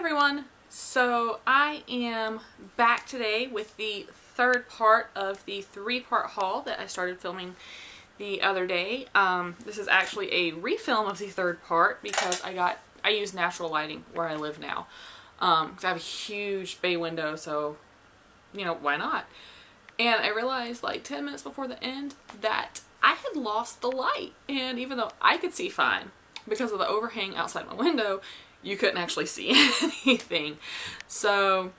everyone, so I am back today with the third part of the three-part haul that I started filming the other day. This is actually a refilm of the third part because I use natural lighting where I live now. 'Cause I have a huge bay window, so you know, why not? And I realized like 10 minutes before the end that I had lost the light, and even though I could see fine because of the overhang outside my window, you couldn't actually see anything. So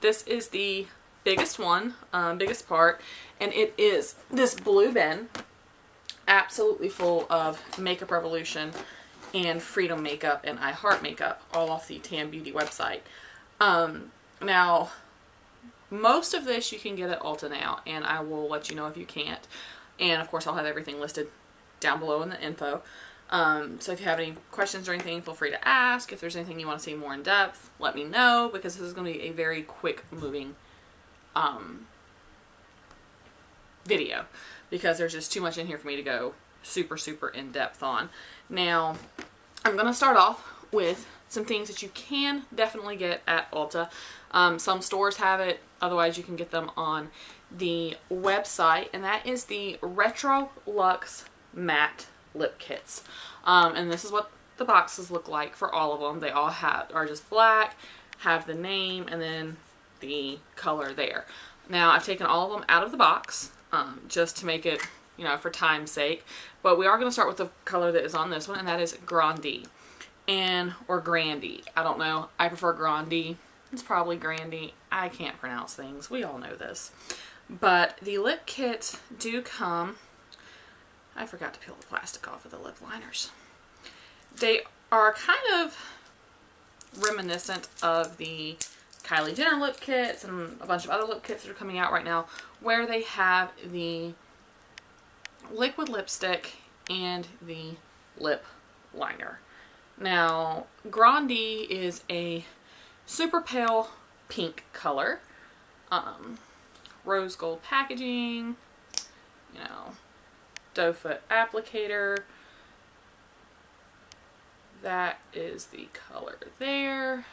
this is the biggest one, biggest part, and it is this blue bin, absolutely full of Makeup Revolution and Freedom Makeup and I Heart Makeup, all off the TAM Beauty website. Now, most of this you can get at Ulta now, and I will let you know if you can't. And of course I'll have everything listed down below in the info. So if you have any questions or anything, feel free to ask. If there's anything you want to see more in depth, let me know, because this is going to be a very quick moving video, because there's just too much in here for me to go super in depth on. Now, I'm going to start off with some things that you can definitely get at Ulta. Some stores have it, otherwise you can get them on the website, and that is the Retro Luxe Matte Lip Kits. And this is what the boxes look like for all of them. They all are just black, have the name, and then the color there. Now, I've taken all of them out of the box, just to make it, you know, for time's sake. But we are going to start with the color that is on this one, and that is Grande. Or Grandy. I don't know. I prefer Grande. It's probably Grandy. I can't pronounce things. We all know this. But the lip kits do come... I forgot to peel the plastic off of the lip liners. They are kind of reminiscent of the Kylie Jenner lip kits and a bunch of other lip kits that are coming out right now, where they have the liquid lipstick and the lip liner. Now, Grande is a super pale pink color, rose gold packaging, you know, doe foot applicator. That is the color there.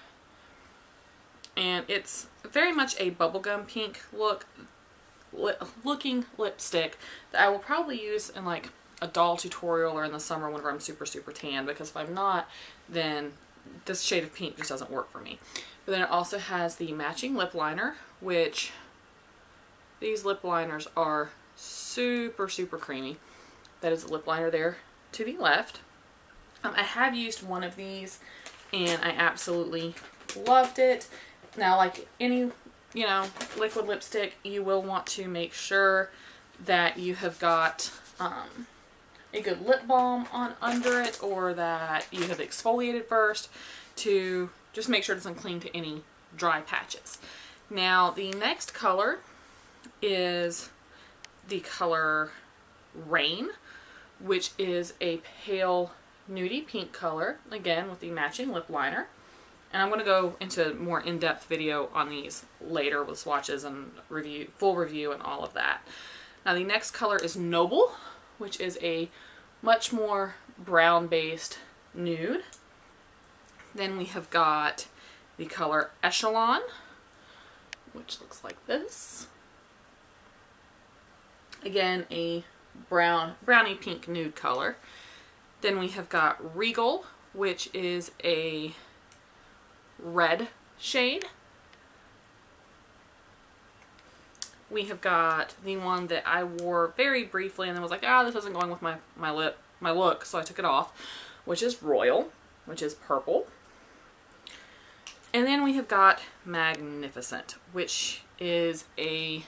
And it's very much a bubblegum pink looking lipstick that I will probably use in like a doll tutorial or in the summer whenever I'm super tan, because if I'm not, then this shade of pink just doesn't work for me. But then it also has the matching lip liner, which these lip liners are super creamy. That is the lip liner there to the left. I have used one of these and I absolutely loved it. Now, like any, you know, liquid lipstick, you will want to make sure that you have got a good lip balm on under it, or that you have exfoliated first to just make sure it doesn't cling to any dry patches. Now, the next color is the color Rain, which is a pale nudie pink color, again with the matching lip liner. And I'm going to go into more in-depth video on these later with swatches and full review and all of that. Now, the next color is Noble, which is a much more brown-based nude. Then we have got the color Echelon, which looks like this. Again, a brownie pink nude color. Then we have got Regal, which is a red shade. We have got the one that I wore very briefly and then was like, this isn't going with my look, so I took it off, which is Royal, which is purple. And then we have got Magnificent, which is a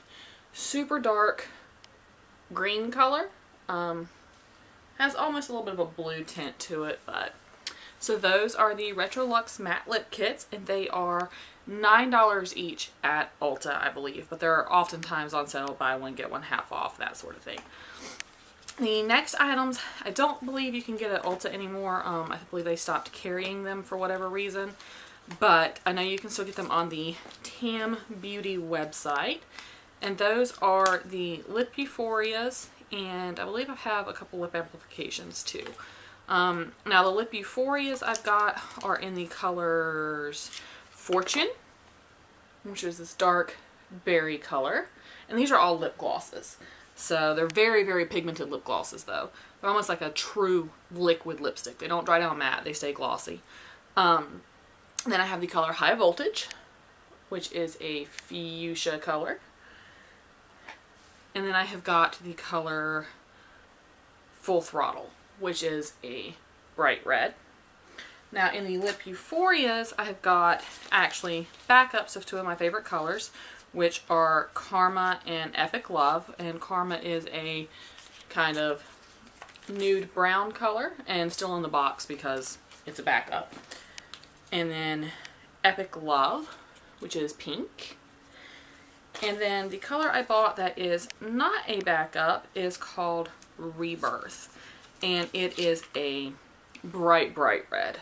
super dark green color. Has almost a little bit of a blue tint to it, but... So those are the Retro Luxe Matte Lip Kits, and they are $9 each at Ulta, I believe. But they're oftentimes on sale, buy one, get one half off, that sort of thing. The next items, I don't believe you can get at Ulta anymore. I believe they stopped carrying them for whatever reason. But I know you can still get them on the TAM Beauty website. And those are the Lip Euphorias, and I believe I have a couple lip amplifications too. Now the lip Euphorias I've got are in the colors Fortune, which is this dark berry color. And these are all lip glosses. So they're very, very pigmented lip glosses though. They're almost like a true liquid lipstick. They don't dry down matte, they stay glossy. Then I have the color High Voltage, which is a fuchsia color. And then I have got the color Full Throttle, which is a bright red. Now in the lip Euphorias, I have got actually backups of two of my favorite colors, which are Karma and Epic Love. And Karma is a kind of nude brown color and still in the box because it's a backup. And then Epic Love, which is pink. And then the color I bought that is not a backup is called Rebirth. And it is a bright, bright red.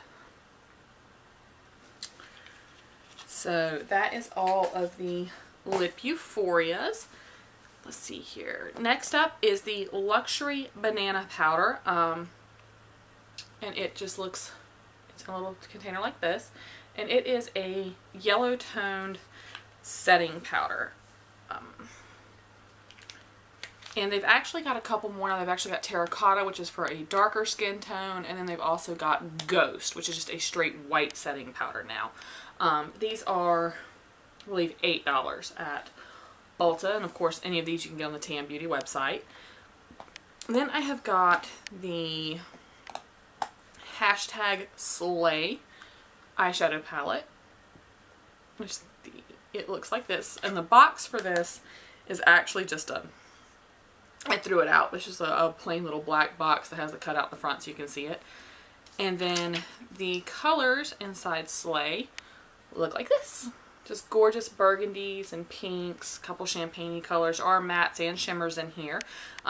So that is all of the lip Euphorias. Let's see here. Next up is the Luxury Banana Powder. And it just looks, it's a little container like this. And it is a yellow toned setting powder. And they've actually got a couple more now. They've actually got Terracotta, which is for a darker skin tone. And then they've also got Ghost, which is just a straight white setting powder now. These are, I believe, $8 at Ulta. And of course, any of these you can get on the TAM Beauty website. Then I have got the hashtag Slay eyeshadow palette. It looks like this. And the box for this is actually just a, I threw it out. It's just a plain little black box that has a cutout in the front so you can see it. And then the colors inside Slay look like this. Just gorgeous burgundies and pinks, couple champagne-y colors. Are mattes and shimmers in here.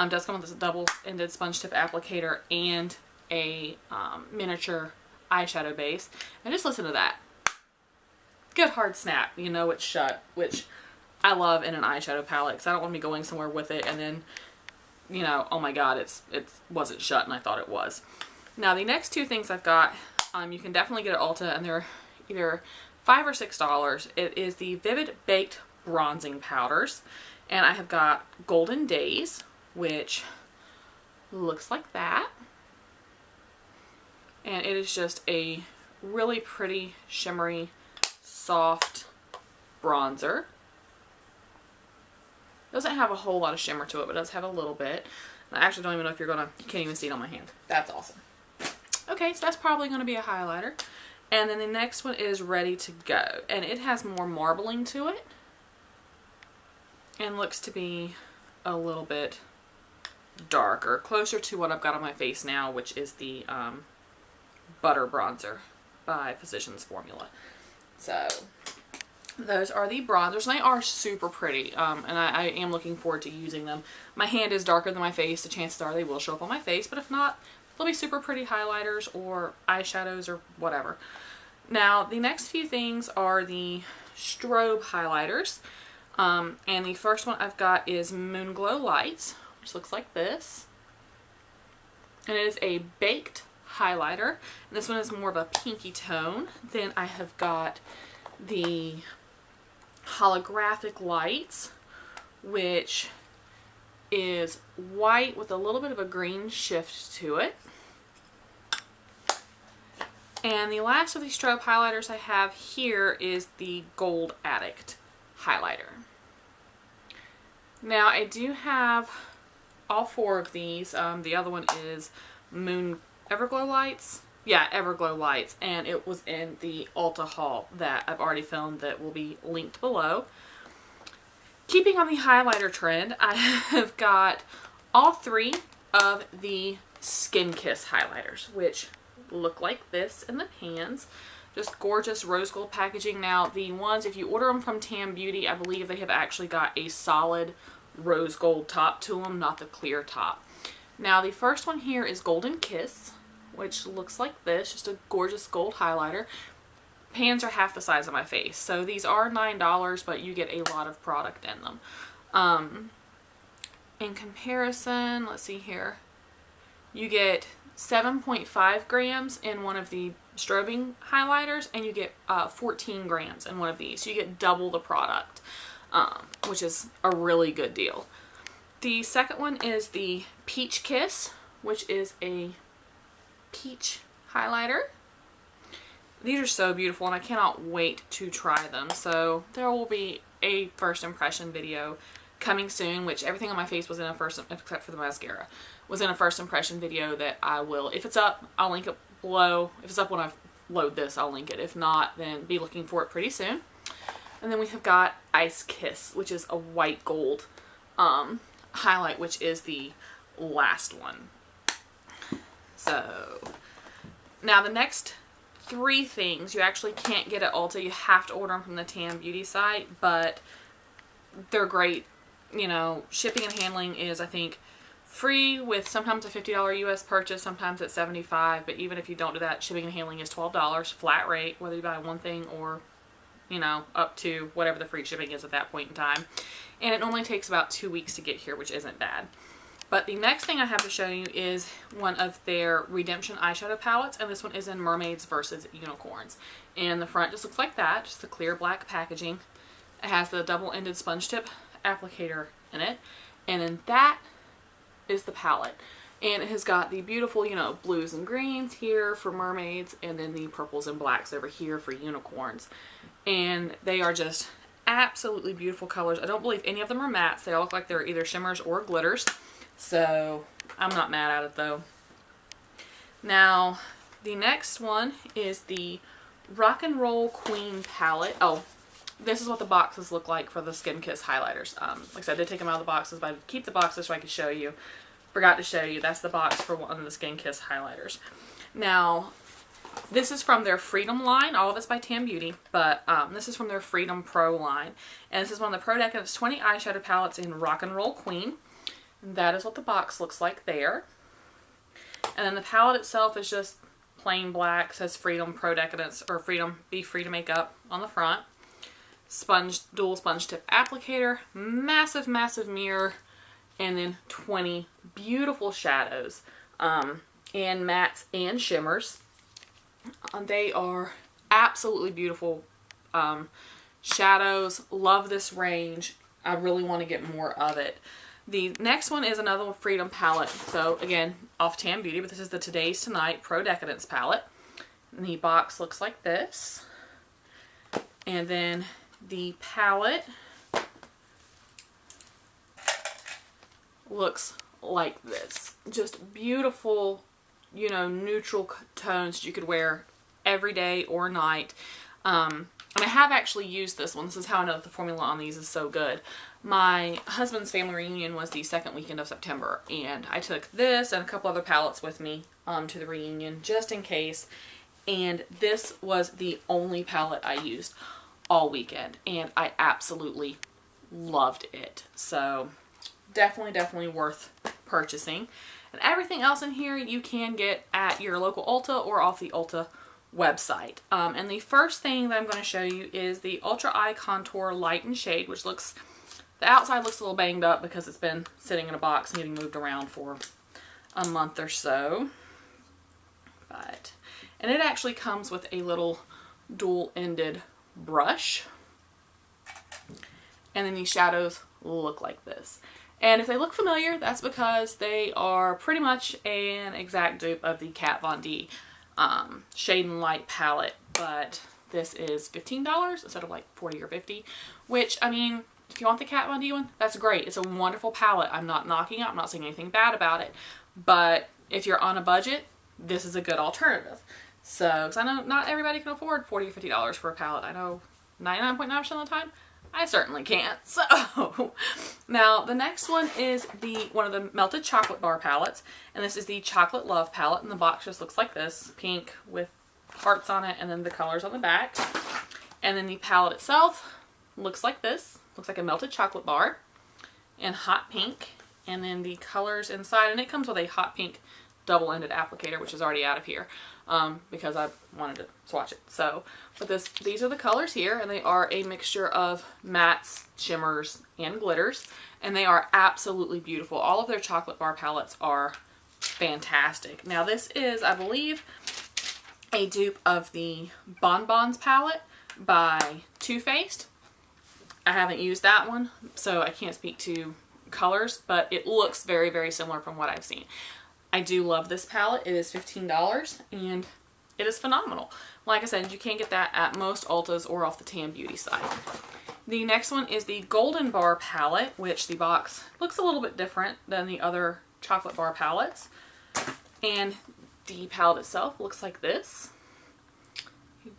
Does come with this double-ended sponge tip applicator and a miniature eyeshadow base. And just listen to that. Good hard snap. You know it's shut, which I love in an eyeshadow palette because I don't want to be going somewhere with it and then, you know, oh my god, it wasn't shut and I thought it was. Now the next two things I've got, you can definitely get at Ulta and they're either $5 or $6. It is the Vivid Baked Bronzing Powders. And I have got Golden Days, which looks like that. And it is just a really pretty, shimmery, soft bronzer. Doesn't have a whole lot of shimmer to it, but it does have a little bit. And I actually don't even know if you can't even see it on my hand. That's awesome. Okay, so that's probably going to be a highlighter. And then the next one is Ready to Go. And it has more marbling to it. And looks to be a little bit darker. Closer to what I've got on my face now, which is the Butter Bronzer by Physicians Formula. So those are the bronzers. And they are super pretty. And I am looking forward to using them. My hand is darker than my face, so chances are they will show up on my face. But if not, they'll be super pretty highlighters or eyeshadows or whatever. Now, the next few things are the Strobe highlighters. And the first one I've got is Moon Glow Lights, which looks like this. And it is a baked highlighter. And this one is more of a pinky tone. Then I have got the Holographic Lights, which is white with a little bit of a green shift to it. And the last of these strobe highlighters I have here is the Gold Addict highlighter. Now I do have all four of these. The other one is Everglow Lights. Yeah, Everglow Lights. And it was in the Ulta haul that I've already filmed that will be linked below. Keeping on the highlighter trend, I have got all three of the Skin Kiss highlighters, which look like this in the pans. Just gorgeous rose gold packaging. Now, the ones, if you order them from TAM Beauty, I believe they have actually got a solid rose gold top to them, not the clear top. Now, the first one here is Golden Kiss, which looks like this. Just a gorgeous gold highlighter. Pans are half the size of my face. So these are $9, but you get a lot of product in them. In comparison, let's see here. You get 7.5 grams in one of the strobing highlighters, and you get 14 grams in one of these. So you get double the product, which is a really good deal. The second one is the Peach Kiss, which is a peach highlighter. These are so beautiful, and I cannot wait to try them. So there will be a first impression video coming soon, which everything on my face was in a first, except for the mascara, was in a first impression video that I will, if it's up, I'll link it below. If it's up when I load this, I'll link it. If not, then be looking for it pretty soon. And then we have got Ice Kiss, which is a white gold highlight, which is the last one. So now the next three things you actually can't get at Ulta. You have to order them from the TAM Beauty site, but they're great. You know, shipping and handling is, I think, free with sometimes a $50 US purchase, sometimes it's $75, but even if you don't do that, shipping and handling is $12 flat rate, whether you buy one thing or, you know, up to whatever the free shipping is at that point in time. And it normally takes about 2 weeks to get here, which isn't bad. But the next thing I have to show you is one of their Redemption eyeshadow palettes, and this one is in Mermaids versus Unicorns. And the front just looks like that, just the clear black packaging. It has the double-ended sponge tip applicator in it, and then that is the palette. And it has got the beautiful, you know, blues and greens here for Mermaids, and then the purples and blacks over here for Unicorns. And they are just absolutely beautiful colors. I don't believe any of them are mattes. They all look like they're either shimmers or glitters. So I'm not mad at it though. Now the next one is the Rock and Roll Queen palette. Oh, this is what the boxes look like for the Skin Kiss highlighters. Like I said, I did take them out of the boxes, but I keep the boxes so I could show you. Forgot to show you. That's the box for one of the Skin Kiss highlighters. Now, this is from their Freedom line. All of it's by TAM Beauty, but this is from their Freedom Pro line. And this is one of the Pro Decadence 20 eyeshadow palettes in Rock and Roll Queen. And that is what the box looks like there. And then the palette itself is just plain black. It says Freedom Pro Decadence, or Freedom, be free to make up on the front. Dual sponge tip applicator, massive, massive mirror, and then 20 beautiful shadows, and mattes and shimmers. They are absolutely beautiful shadows. Love this range. I really want to get more of it. The next one is another Freedom palette. So again, off TAM Beauty, but this is the Today's Tonight Pro Decadence palette. And the box looks like this. And then the palette looks like this. Just beautiful, you know, neutral tones you could wear every day or night. And I have actually used this one. This is how I know that the formula on these is so good. My husband's family reunion was the second weekend of September, and I took this and a couple other palettes with me to the reunion just in case. And this was the only palette I used all weekend, and I absolutely loved it. So definitely, definitely worth purchasing. And everything else in here you can get at your local Ulta or off the Ulta website. And the first thing that I'm going to show you is the Ultra Eye Contour Light and Shade, which looks, the outside looks a little banged up because it's been sitting in a box and getting moved around for a month or so. And it actually comes with a little dual-ended brush. And then these shadows look like this. And if they look familiar, that's because they are pretty much an exact dupe of the Kat Von D Shade and Light palette. But this is $15 instead of like $40 or $50. Which, I mean, if you want the Kat Von D one, that's great. It's a wonderful palette. I'm not knocking it. I'm not saying anything bad about it. But if you're on a budget, this is a good alternative. So, because I know not everybody can afford $40 or $50 for a palette. I know 99.9% of the time, I certainly can't. So, now the next one is one of the Melted Chocolate Bar palettes. And this is the Chocolate Love palette. And the box just looks like this. Pink with hearts on it and then the colors on the back. And then the palette itself looks like this. Looks like a melted chocolate bar in hot pink. And then the colors inside. And it comes with a hot pink double-ended applicator, which is already out of here because I wanted to swatch it. So, but these are the colors here, and they are a mixture of mattes, shimmers, and glitters, and they are absolutely beautiful. All of their chocolate bar palettes are fantastic. Now this is, I believe, a dupe of the Bonbons palette by Too Faced. I haven't used that one, so I can't speak to colors, but it looks very, very similar from what I've seen. I do love this palette. It is $15 and it is phenomenal. Like I said, you can get that at most Ultas or off the TAM Beauty site. The next one is the Golden Bar palette, which the box looks a little bit different than the other chocolate bar palettes. And the palette itself looks like this.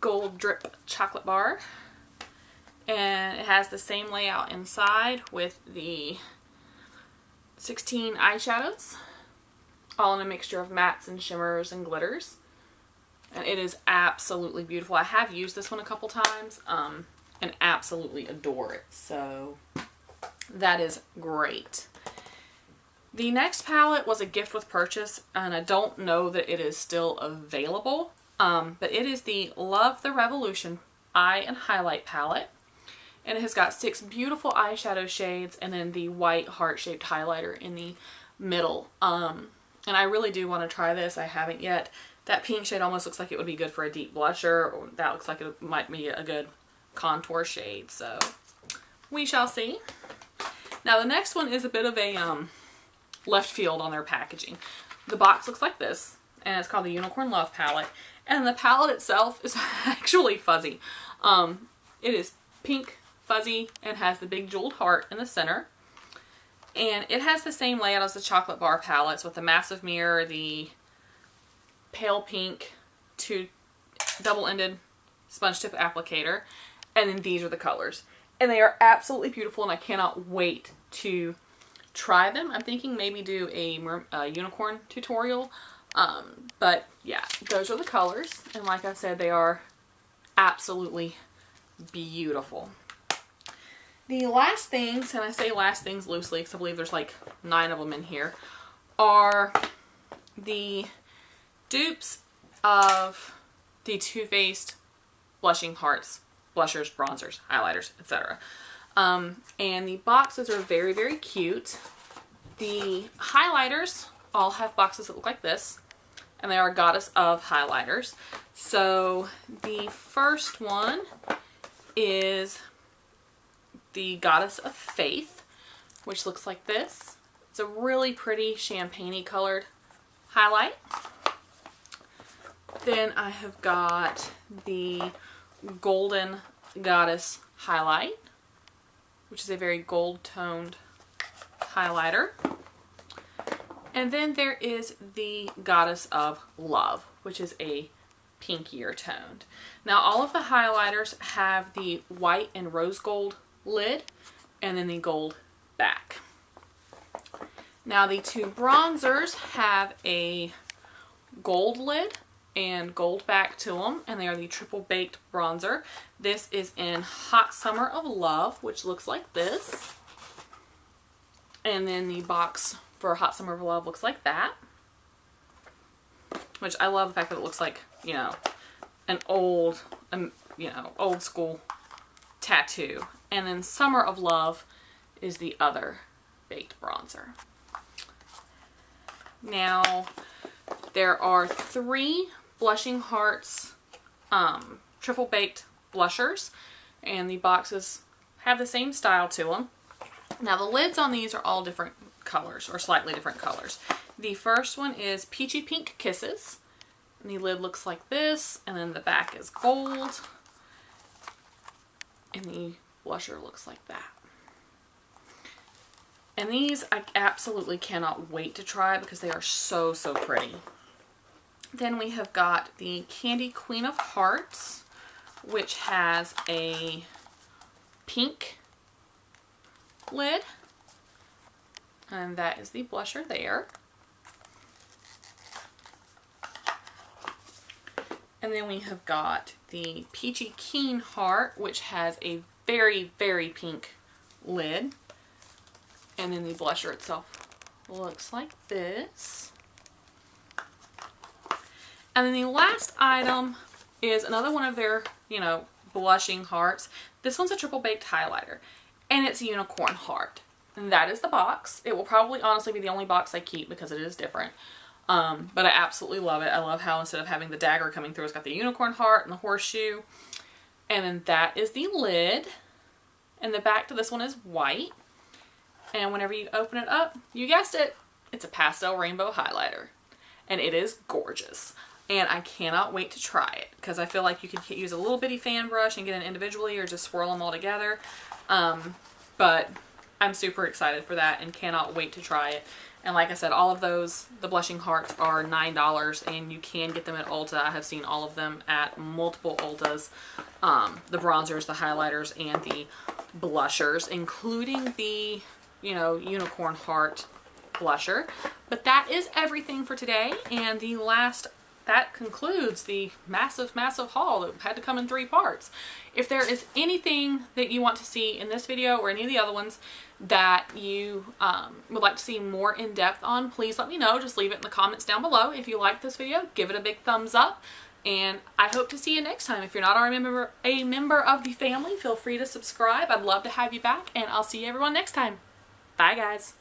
Gold drip chocolate bar. And it has the same layout inside with the 16 eyeshadows, all in a mixture of mattes and shimmers and glitters. And it is absolutely beautiful. I have used this one a couple times and absolutely adore it. So that is great. The next palette was a gift with purchase, and I don't know that it is still available, but it is the Love the Revolution Eye and Highlight palette. And it has got 6 beautiful eyeshadow shades and then the white heart-shaped highlighter in the middle. And I really do want to try this. I haven't yet. That pink shade almost looks like it would be good for a deep blusher, or that looks like it might be a good contour shade. So we shall see. Now the next one is a bit of a left field on their packaging. The box looks like this, and it's called the Unicorn Love palette. And the palette itself is actually fuzzy. It is pink, fuzzy, and has the big jeweled heart in the center. And it has the same layout as the chocolate bar palettes with the massive mirror, the pale pink, 2 double-ended sponge tip applicator, and then these are the colors. And they are absolutely beautiful, and I cannot wait to try them. I'm thinking maybe do a unicorn tutorial. But yeah, those are the colors. And like I said, they are absolutely beautiful. The last things, and I say last things loosely because I believe there's like 9 of them in here, are the dupes of the Too Faced Blushing Hearts, blushers, bronzers, highlighters, etc. And the boxes are very, very cute. The highlighters all have boxes that look like this, and they are Goddess of highlighters. So the first one is the Goddess of Faith, which looks like this. It's a really pretty champagne-y colored highlight. Then I have got the Golden Goddess highlight, which is a very gold-toned highlighter. And then there is the Goddess of Love, which is a pinkier toned. Now all of the highlighters have the white and rose gold lid and then the gold back. Now the 2 bronzers have a gold lid and gold back to them, and they are the Triple Baked Bronzer. This is in Hot Summer of Love, which looks like this. And then the box for Hot Summer of Love looks like that. Which I love the fact that it looks like, you know, an old, old school tattoo. And then Summer of Love is the other baked bronzer. Now, there are 3 Blushing Hearts triple baked blushers, and the boxes have the same style to them. Now the lids on these are all different colors, or slightly different colors. The first one is Peachy Pink Kisses, and the lid looks like this, and then the back is gold, and the blusher looks like that. And these I absolutely cannot wait to try because they are so, so pretty. Then we have got the Candy Queen of Hearts, which has a pink lid. And that is the blusher there. And then we have got the Peachy Keen Heart, which has a very, very pink lid. And then the blusher itself looks like this. And then the last item is another one of their, blushing hearts. This one's a triple baked highlighter, and it's a unicorn heart. And that is the box. It will probably honestly be the only box I keep because it is different. But I absolutely love it. I love how instead of having the dagger coming through, it's got the unicorn heart and the horseshoe. And then that is the lid. And the back to this one is white. And whenever you open it up, you guessed it, it's a pastel rainbow highlighter. And it is gorgeous. And I cannot wait to try it because I feel like you could use a little bitty fan brush and get them individually or just swirl them all together. But I'm super excited for that and cannot wait to try it. And like I said, all of those, the blushing hearts are $9 and you can get them at Ulta. I have seen all of them at multiple Ultas. The bronzers, the highlighters, and the blushers, including the, you know, unicorn heart blusher. But that is everything for today. And that concludes the massive haul that had to come in 3 parts. If there is anything that you want to see in this video or any of the other ones that you would like to see more in depth on, please let me know. Just leave it in the comments down below. If you like this video, give it a big thumbs up. And I hope to see you next time. If you're not already a member of the family, feel free to subscribe. I'd love to have you back. And I'll see everyone next time. Bye, guys.